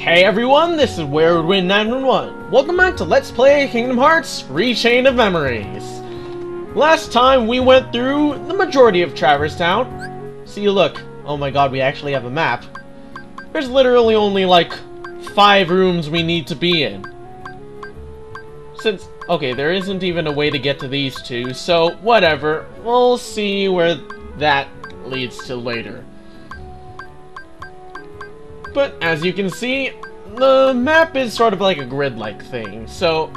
Hey everyone, this is WeirdWin911. Welcome back to Let's Play Kingdom Hearts Rechain of Memories. Last time we went through the majority of Traverse Town. See, look. Oh my god, we actually have a map. There's literally only like 5 rooms we need to be in. Okay, there isn't even a way to get to these two, so whatever. We'll see where that leads to later. But as you can see, the map is sort of like a grid-like thing, so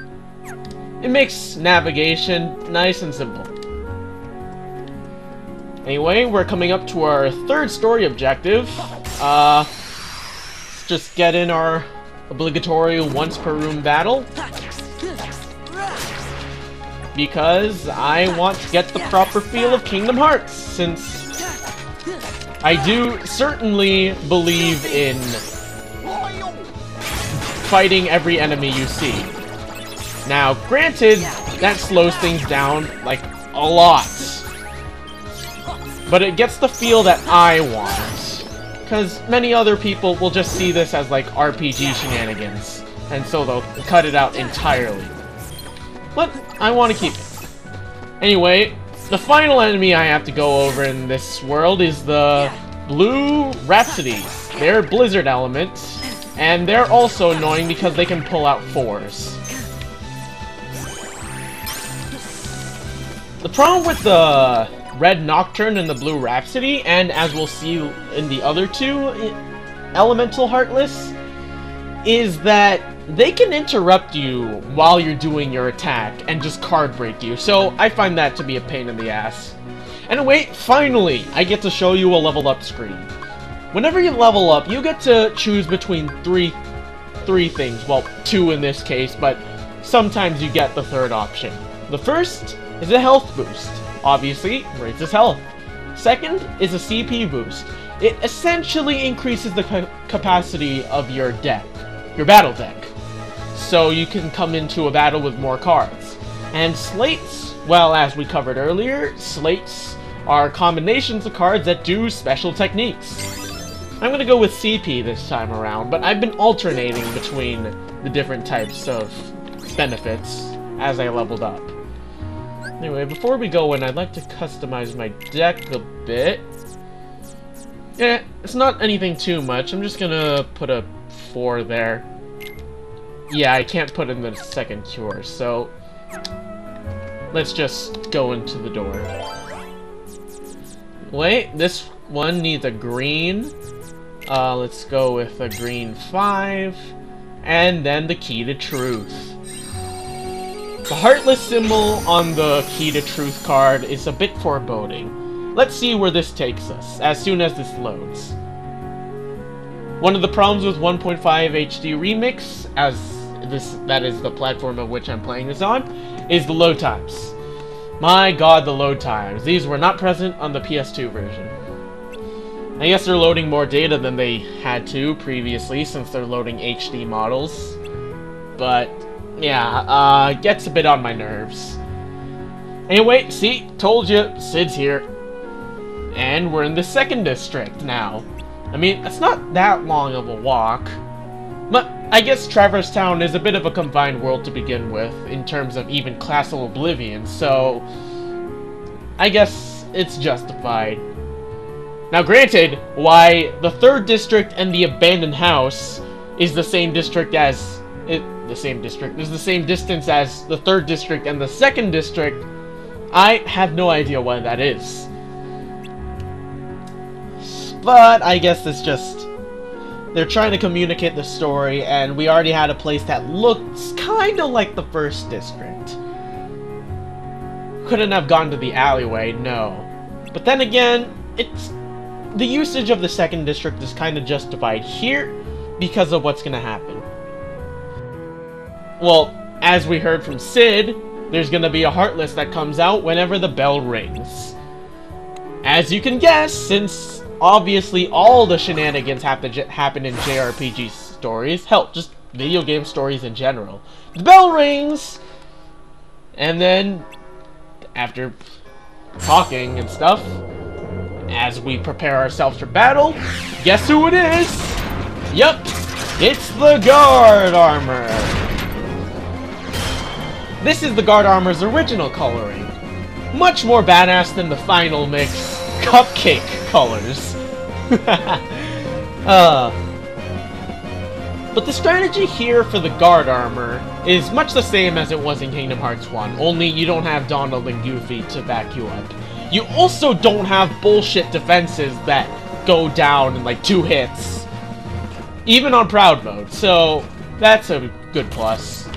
it makes navigation nice and simple. Anyway, we're coming up to our 3rd story objective. Let's just get in our obligatory once per room battle. Because I want to get the proper feel of Kingdom Hearts, since I do certainly believe in fighting every enemy you see. Now, granted, that slows things down, like, a lot. But it gets the feel that I want. Because many other people will just see this as, like, RPG shenanigans. And so they'll cut it out entirely. But I want to keep it. Anyway, the final enemy I have to go over in this world is the Blue Rhapsody. They're Blizzard elements, and they're also annoying because they can pull out 4s. The problem with the Red Nocturne and the Blue Rhapsody, and as we'll see in the other 2 Elemental Heartless, is that they can interrupt you while you're doing your attack and just card break you, so I find that to be a pain in the ass. Anyway, finally, I get to show you a leveled up screen. Whenever you level up, you get to choose between three things. Well, 2 in this case, but sometimes you get the 3rd option. The first is a health boost. Obviously, raises health. Second is a CP boost. It essentially increases the capacity of your deck, your battle deck. So you can come into a battle with more cards. And slates, well, as we covered earlier, slates are combinations of cards that do special techniques. I'm gonna go with CP this time around, but I've been alternating between the different types of benefits as I leveled up. Anyway, before we go in, I'd like to customize my deck a bit. Yeah, it's not anything too much. I'm just gonna put a 4 there. Yeah, I can't put in the second cure, so let's just go into the door. Wait, this one needs a green. Let's go with a green 5. And then the key to truth. The heartless symbol on the key to truth card is a bit foreboding. Let's see where this takes us, as soon as this loads. One of the problems with 1.5 HD Remix, as that is the platform of which I'm playing this on, is the load times. My god, the load times. These were not present on the PS2 version. I guess they're loading more data than they had to previously, since they're loading HD models. But, yeah, it gets a bit on my nerves. Anyway, see, told you, Sid's here. And we're in the 2nd district now. I mean, it's not that long of a walk. But I guess Traverse Town is a bit of a confined world to begin with, in terms of even Castle Oblivion, so I guess it's justified. Now granted, why the 3rd district and the abandoned house is the same district as is the same distance as the 3rd district and the 2nd district, I have no idea why that is. But I guess it's just they're trying to communicate the story, and we already had a place that looks kinda like the 1st district. Couldn't have gone to the alleyway, no. But then again, the usage of the 2nd district is kinda justified here because of what's gonna happen. Well, as we heard from Sid, there's gonna be a Heartless that comes out whenever the bell rings. As you can guess, since obviously all the shenanigans happen in JRPG stories, hell, just video game stories in general. The bell rings, and then, after talking and stuff, as we prepare ourselves for battle, guess who it is? Yup, It's the guard armor! This is the guard armor's original coloring. Much more badass than the final mix cupcake colors. But the strategy here for the guard armor is much the same as it was in Kingdom Hearts 1, only you don't have Donald and Goofy to back you up. You also don't have bullshit defenses that go down in like 2 hits. Even on Proud Mode, so that's a good plus.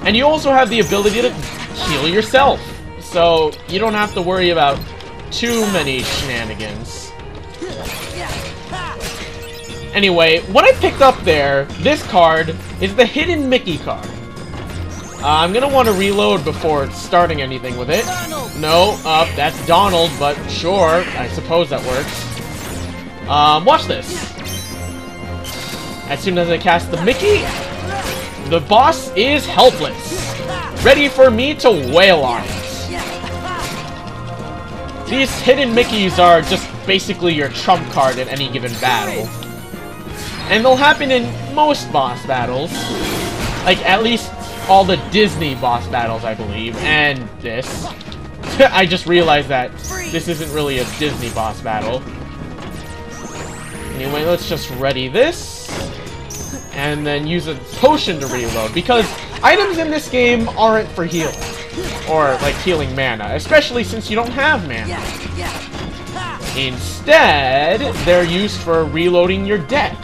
And you also have the ability to heal yourself, so you don't have to worry about too many shenanigans. Anyway, what I picked up there, this card, is the Hidden Mickey card. I'm gonna want to reload before starting anything with it. No, that's Donald, but sure, I suppose that works. Watch this. As soon as I cast the Mickey, the boss is helpless, ready for me to wail on it. These hidden Mickeys are just basically your trump card in any given battle. And they'll happen in most boss battles. Like, at least all the Disney boss battles, I believe. And this. I just realized that this isn't really a Disney boss battle. Anyway, let's just ready this. And then use a potion to reload, because items in this game aren't for healing. Or, like, healing mana, especially since you don't have mana. Instead, they're used for reloading your deck.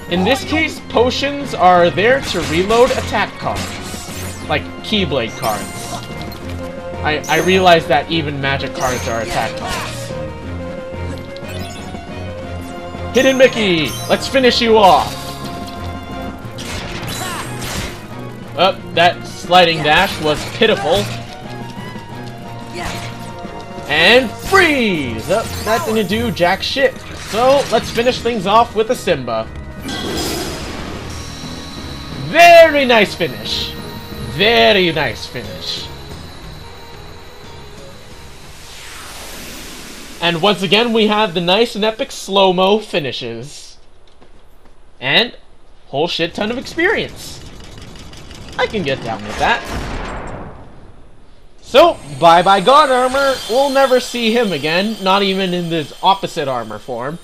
In this case, potions are there to reload attack cards. Like, Keyblade cards. I realize that even magic cards are attack cards. Hidden Mickey! Let's finish you off! That sliding dash was pitiful. And freeze! That didn't do jack shit. So, let's finish things off with a Simba. Very nice finish. Very nice finish. And once again, we have the nice and epic slow-mo finishes. And whole shit ton of experience. I can get down with that. So, bye-bye God Armor. We'll never see him again, not even in this opposite armor form.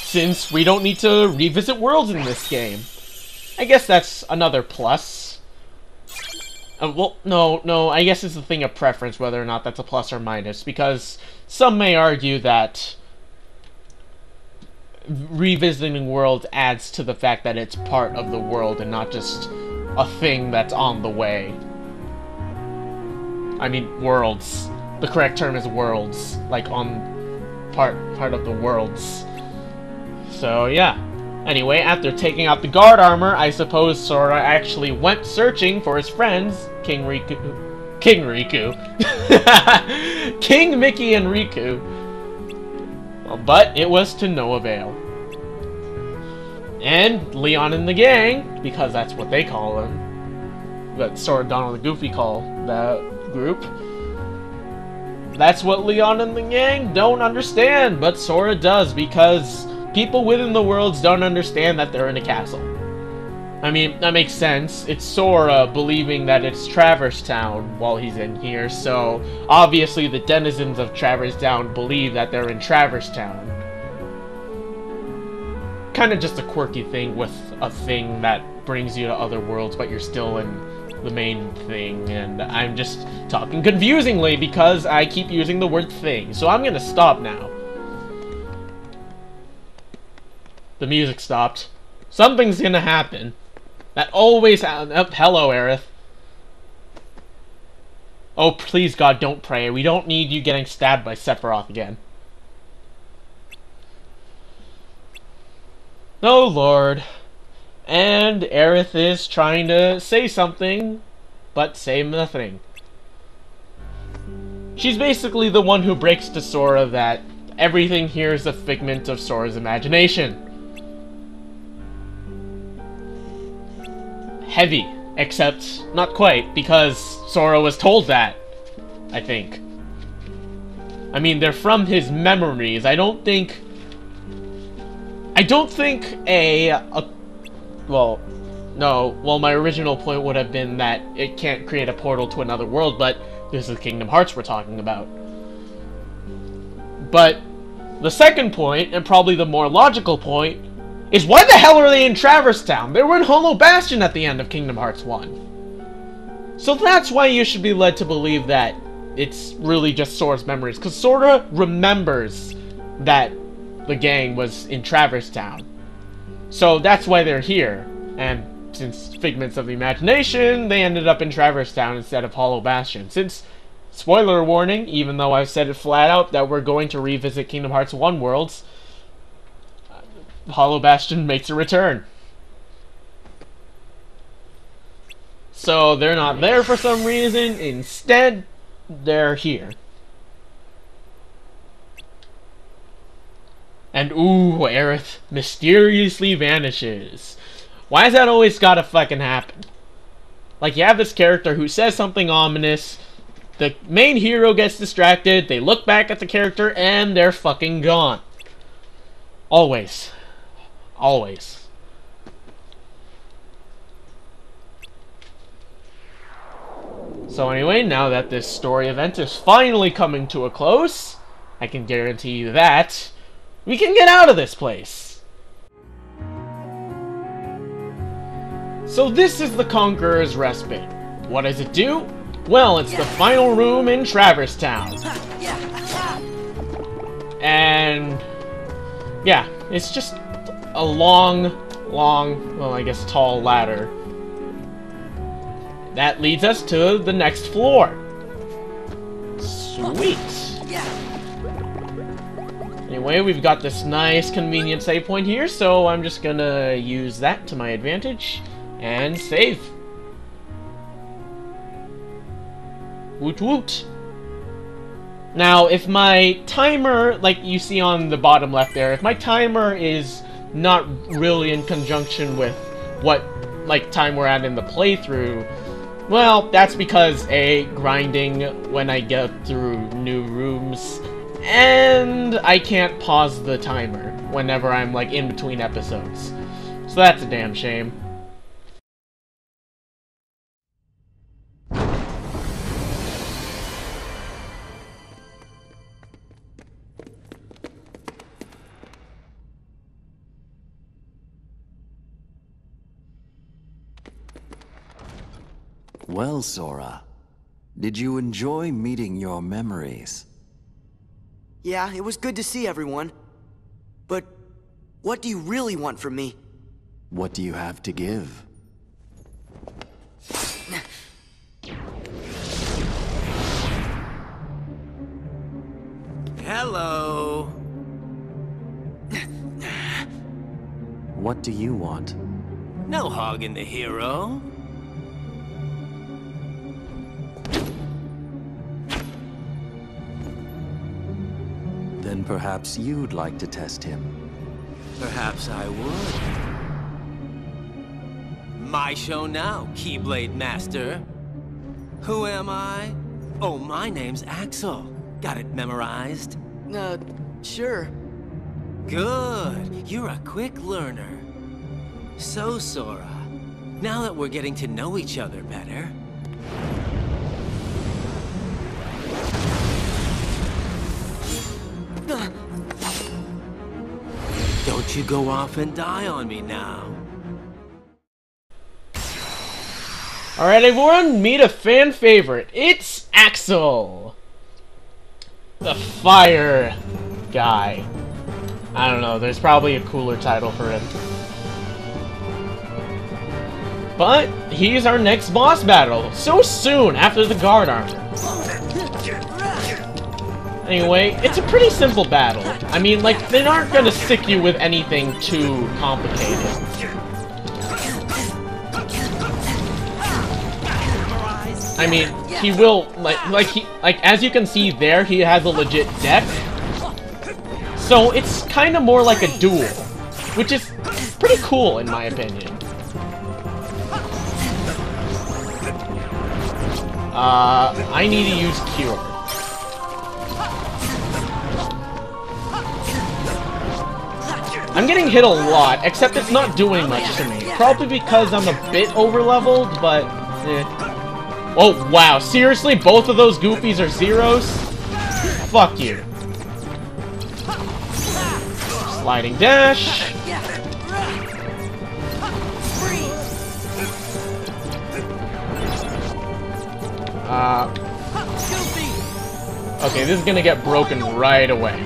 Since we don't need to revisit worlds in this game. I guess that's another plus. Well, no, I guess it's a thing of preference whether or not that's a plus or minus, because some may argue that revisiting worlds adds to the fact that it's part of the world and not just a thing that's on the way. I mean, worlds. The correct term is worlds, like on part of the worlds. So, yeah. Anyway, after taking out the guard armor, I suppose Sora actually went searching for his friends, King Mickey and Riku. But it was to no avail. And Leon and the gang, because that's what they call them, but Sora, Donald, and Goofy call that group. That's what Leon and the gang don't understand, but Sora does, because people within the worlds don't understand that they're in a castle. I mean, that makes sense. It's Sora believing that it's Traverse Town while he's in here, so obviously the denizens of Traverse Town believe that they're in Traverse Town. Kind of just a quirky thing with a thing that brings you to other worlds, but you're still in the main thing, and I'm just talking confusingly because I keep using the word thing, so I'm gonna stop now. The music stopped. Something's gonna happen. That always happens. Hello, Aerith. Oh, please, God, don't pray. We don't need you getting stabbed by Sephiroth again. Oh, Lord. And Aerith is trying to say something, but say nothing. She's basically the one who breaks to Sora that everything here is a figment of Sora's imagination. Heavy, except not quite, because Sora was told that, I think. I mean, they're from his memories. I don't think well, no, well, my original point would have been that it can't create a portal to another world, but this is Kingdom Hearts we're talking about. But the second point, and probably the more logical point, is why the hell are they in Traverse Town? They were in Hollow Bastion at the end of Kingdom Hearts 1. So that's why you should be led to believe that it's really just Sora's memories, because Sora remembers that the gang was in Traverse Town. So that's why they're here, and since figments of the imagination, they ended up in Traverse Town instead of Hollow Bastion. Since, spoiler warning, even though I've said it flat out that we're going to revisit Kingdom Hearts 1 worlds, Hollow Bastion makes a return. So they're not there for some reason, instead, they're here. And ooh, Aerith mysteriously vanishes. Why has that always gotta fucking happen? Like, you have this character who says something ominous, the main hero gets distracted, they look back at the character, and they're fucking gone. Always. Always. So anyway, now that this story event is finally coming to a close, I can guarantee you that we can get out of this place. So this is the Conqueror's Respite. What does it do? Well, it's the final room in Traverse Town. And yeah, it's just a long, well, I guess tall ladder. That leads us to the next floor. Sweet. Anyway, we've got this nice convenient save point here, so I'm just gonna use that to my advantage and save. Woot woot. Now, if my timer, like you see on the bottom left there, if my timer is not really in conjunction with what, like, time we're at in the playthrough, well, that's because A, grinding when I get through new rooms, and I can't pause the timer whenever I'm, like, in between episodes. So that's a damn shame. Well, Sora, did you enjoy meeting your memories? Yeah, it was good to see everyone. But what do you really want from me? What do you have to give? Hello. What do you want? No hogging the hero. Then perhaps you'd like to test him. Perhaps I would. My show now, Keyblade Master. Who am I? Oh, my name's Axel. Got it memorized? Sure. Good. You're a quick learner. So, Sora, now that we're getting to know each other better, don't you go off and die on me now. Alright everyone, meet a fan favorite. It's Axel! The Fire Guy. I don't know, there's probably a cooler title for him. But he's our next boss battle, so soon after the guard armor. Anyway, it's a pretty simple battle. I mean, like, they aren't gonna stick you with anything too complicated. I mean, he will, like, as you can see there, he has a legit deck. So it's kind of more like a duel, which is pretty cool in my opinion. I need to use Cure. I'm getting hit a lot, except it's not doing much to me. Probably because I'm a bit over-leveled, but oh, wow. Seriously? Both of those goofies are zeros? Fuck you. Sliding dash. Okay, this is gonna get broken right away.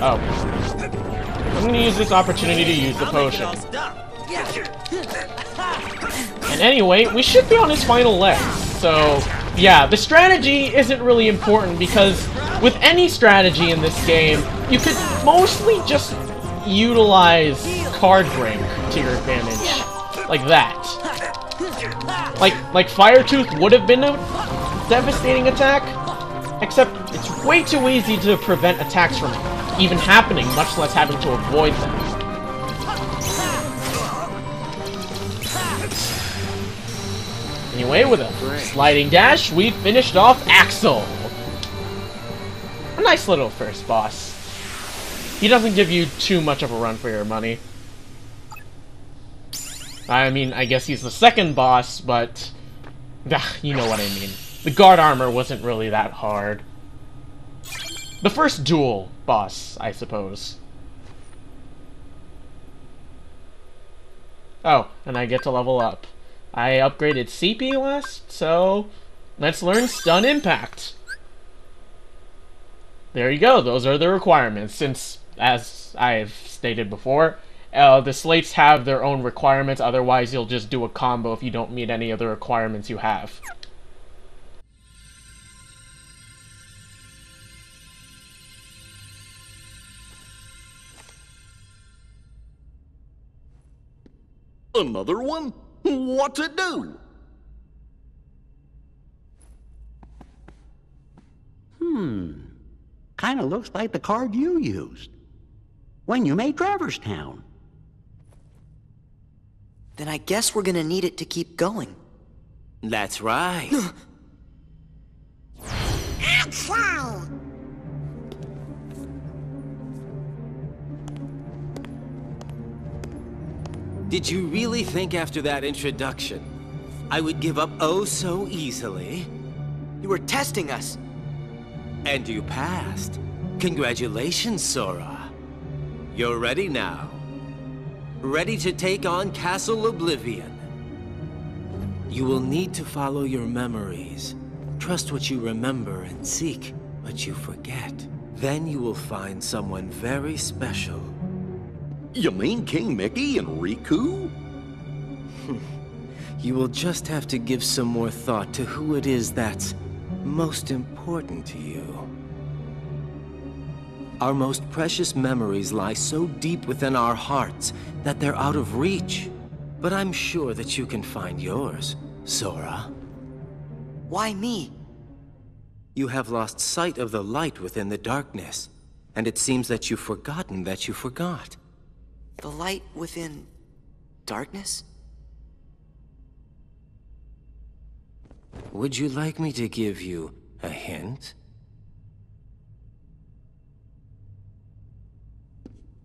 Oh. I'm gonna use this opportunity to use the potion. And anyway, we should be on his final leg. So, yeah, the strategy isn't really important because with any strategy in this game, you could mostly just utilize card break to your advantage. Like that. Like Firetooth would have been a devastating attack, except it's way too easy to prevent attacks from even happening, much less having to avoid them. Anyway, with a sliding dash, we finished off Axel. A nice little first boss. He doesn't give you too much of a run for your money. I mean, I guess he's the second boss, but you know what I mean. The guard armor wasn't really that hard. The first dual boss, I suppose. Oh, and I get to level up. I upgraded CP last, so let's learn Stun Impact. There you go, those are the requirements, since, as I've stated before, the slates have their own requirements, otherwise you'll just do a combo if you don't meet any of the requirements you have. Another one? What to do? Kinda looks like the card you used when you made Traverstown. Then I guess we're gonna need it to keep going. That's right. Did you really think after that introduction I would give up oh so easily? You were testing us. And you passed. Congratulations, Sora. You're ready now. Ready to take on Castle Oblivion. You will need to follow your memories. Trust what you remember and seek what you forget. Then you will find someone very special. You mean King Mickey and Riku? You will just have to give some more thought to who it is that's most important to you. Our most precious memories lie so deep within our hearts that they're out of reach. But I'm sure that you can find yours, Sora. Why me? You have lost sight of the light within the darkness, and it seems that you've forgotten that you forgot. The light within darkness? Would you like me to give you a hint?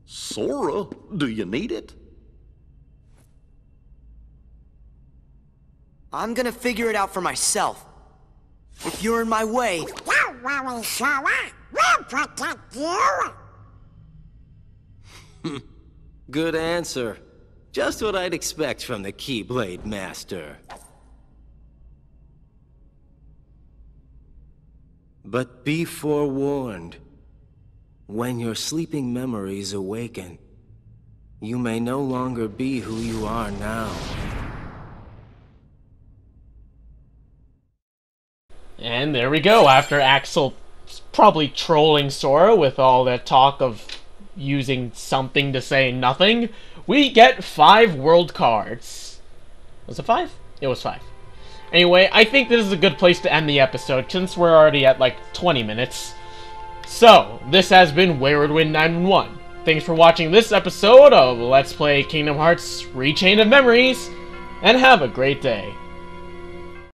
Sora, do you need it? I'm gonna figure it out for myself. If you're in my way... Don't worry, Sora. We'll protect you. Good answer. Just what I'd expect from the Keyblade Master. But be forewarned. When your sleeping memories awaken, you may no longer be who you are now. And there we go, after Axel probably trolling Sora with all that talk of using something to say nothing, we get 5 world cards. Was it 5? It was 5. Anyway, I think this is a good place to end the episode, since we're already at like 20 minutes. So, this has been Wayward Wind 911. Thanks for watching this episode of Let's Play Kingdom Hearts Rechain of Memories, and have a great day.